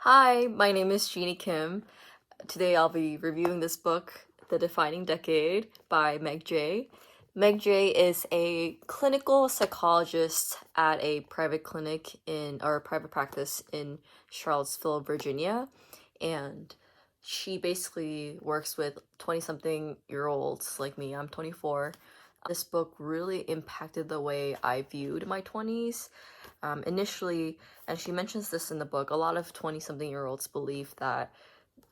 Hi, my name is Jeannie Kim. Today I'll be reviewing this book, The Defining Decade by Meg Jay. Meg Jay is a clinical psychologist at a private clinic or private practice in Charlottesville, Virginia, and she basically works with 20-something-year-olds like me. I'm 24. This book really impacted the way I viewed my 20s. Initially, and she mentions this in the book, a lot of 20-something-year-olds believe that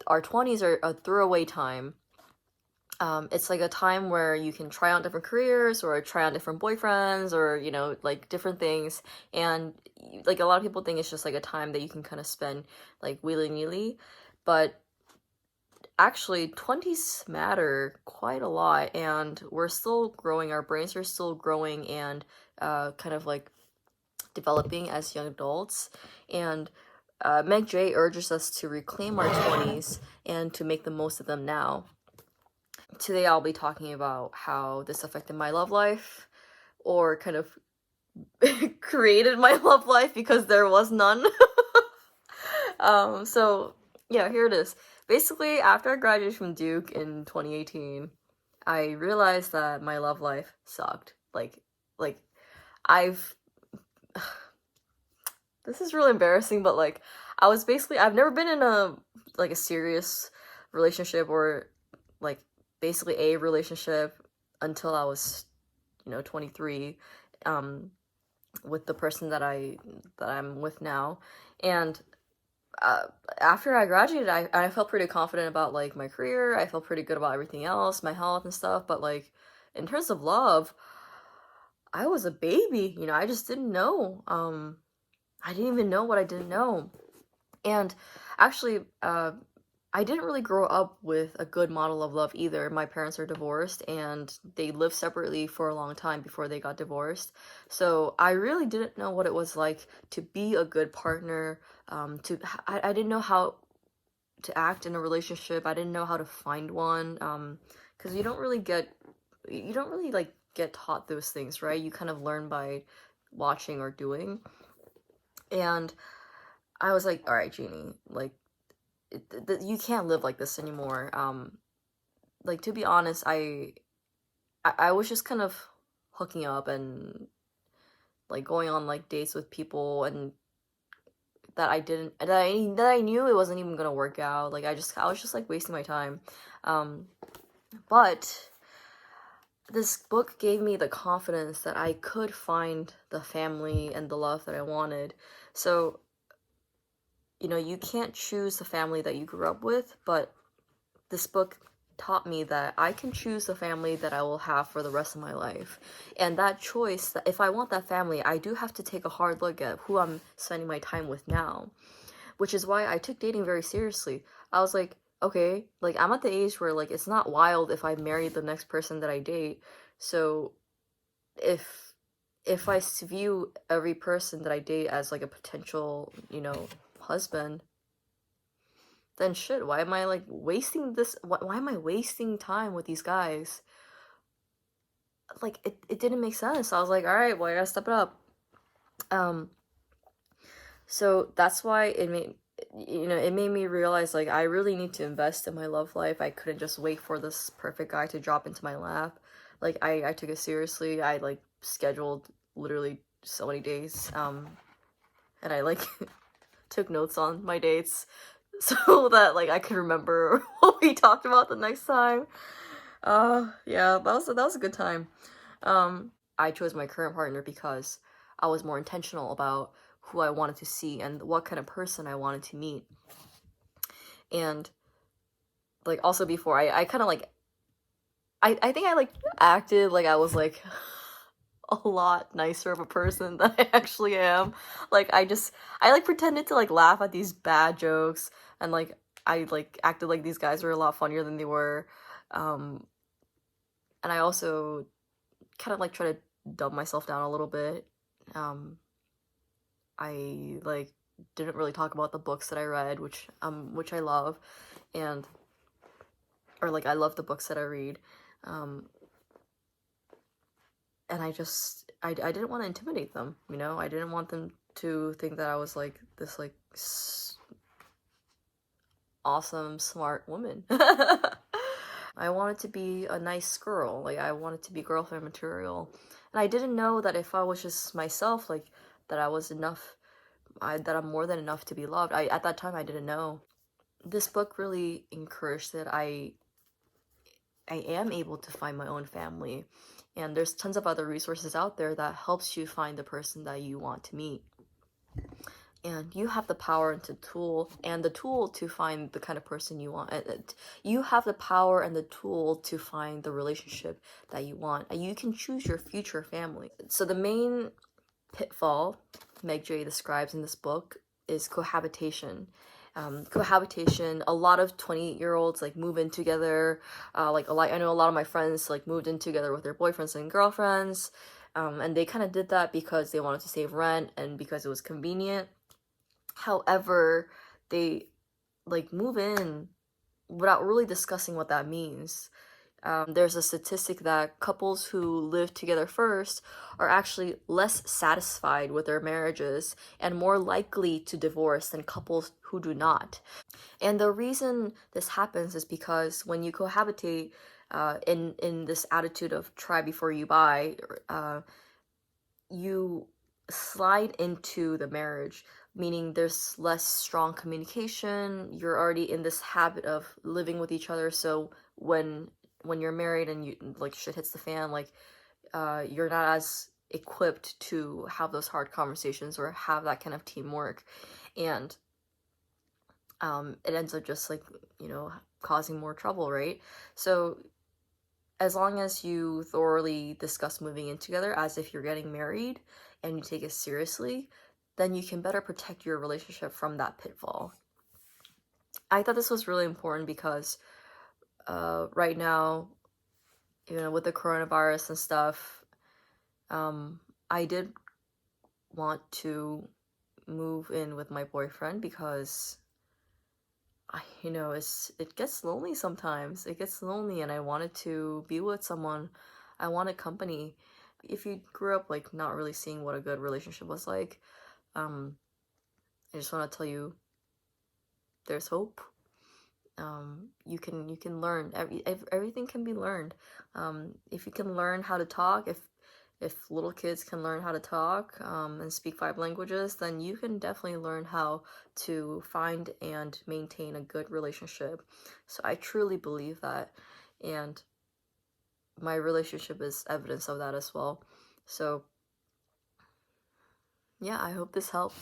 our 20s are a throwaway time. It's like a time where you can try on different careers or try on different boyfriends or, like different things. And like a lot of people think it's just like a time that you can kind of spend like willy-nilly. But actually, 20s matter quite a lot, and we're still growing. Our brains are still growing and kind of like developing as young adults. And Meg Jay urges us to reclaim our 20s and to make the most of them now. Today I'll be talking about how this affected my love life, or kind of created my love life because there was none. So yeah, here it is. Basically, after I graduated from Duke in 2018, I realized that my love life sucked. Like I've this is really embarrassing, but like I've never been in a serious relationship, or like basically a relationship, until I was 23, with the person that I'm with now. And uh, after I graduated, I felt pretty confident about like my career. I felt pretty good about everything else, my health and stuff, but like in terms of love, I was a baby. I just didn't know. I didn't even know what I didn't know. And actually, I didn't really grow up with a good model of love either. My parents are divorced, and they lived separately for a long time before they got divorced. So I really didn't know what it was like to be a good partner. I didn't know how to act in a relationship. I didn't know how to find one. Because you don't really like get taught those things, right? You kind of learn by watching or doing. And I was like, all right, Jeannie, like, you can't live like this anymore. Like, to be honest, I was just kind of hooking up and like going on like dates with people, and that I knew it wasn't even gonna work out. Like, I was just like wasting my time. Um, but this book gave me the confidence that I could find the family and the love that I wanted. So, you can't choose the family that you grew up with, but this book taught me that I can choose the family that I will have for the rest of my life. And that choice, that if I want that family, I do have to take a hard look at who I'm spending my time with now. Which is why I took dating very seriously. I was like, okay, like I'm at the age where like it's not wild if I marry the next person that I date. So if I view every person that I date as like a potential, husband, then shit, why am I like wasting this? Why am I wasting time with these guys? Like it didn't make sense. I was like, all right, well, I gotta step it up. Um, so that's why it made me realize like I really need to invest in my love life. I couldn't just wait for this perfect guy to drop into my lap. Like I took it seriously. I like scheduled literally so many days. And I like took notes on my dates so that like I could remember what we talked about the next time. Yeah, that was a good time. I chose my current partner because I was more intentional about who I wanted to see and what kind of person I wanted to meet. And like also before I kind of like I think I like acted like I was like a lot nicer of a person than I actually am. Like I like pretended to like laugh at these bad jokes, and like I like acted like these guys were a lot funnier than they were. Um and I also kind of like try to dumb myself down a little bit. Um I like didn't really talk about the books that I read, which I love, and or like I love the books that I read. Um and I didn't want to intimidate them, I didn't want them to think that I was like this like awesome, smart woman. I wanted to be a nice girl. Like, I wanted to be girlfriend material. And I didn't know that if I was just myself, like, that I was enough, that I'm more than enough to be loved. At that time, I didn't know. This book really encouraged that I am able to find my own family. And there's tons of other resources out there that helps you find the person that you want to meet. And you have the power and the tool to find the kind of person you want. You have the power and the tool to find the relationship that you want. And you can choose your future family. So the main pitfall Meg Jay describes in this book is cohabitation. Cohabitation, a lot of 28-year-olds like move in together. I know a lot of my friends like moved in together with their boyfriends and girlfriends. And they kind of did that because they wanted to save rent and because it was convenient. However, they like move in without really discussing what that means. There's a statistic that couples who live together first are actually less satisfied with their marriages and more likely to divorce than couples who do not. And the reason this happens is because when you cohabitate in this attitude of try before you buy, you slide into the marriage, meaning there's less strong communication. You're already in this habit of living with each other, so when you're married and you like shit hits the fan, like you're not as equipped to have those hard conversations or have that kind of teamwork, and it ends up just like, you know, causing more trouble, right? So as long as you thoroughly discuss moving in together as if you're getting married and you take it seriously, then you can better protect your relationship from that pitfall. I thought this was really important because right now, you know, with the coronavirus and stuff, I did want to move in with my boyfriend because you know, it gets lonely sometimes. It gets lonely and I wanted to be with someone. I wanted company. If you grew up like not really seeing what a good relationship was like, I just want to tell you there's hope. You can learn. Everything can be learned. If you can learn how to talk, if little kids can learn how to talk and speak 5 languages, then you can definitely learn how to find and maintain a good relationship. So I truly believe that, and my relationship is evidence of that as well. So yeah, I hope this helped.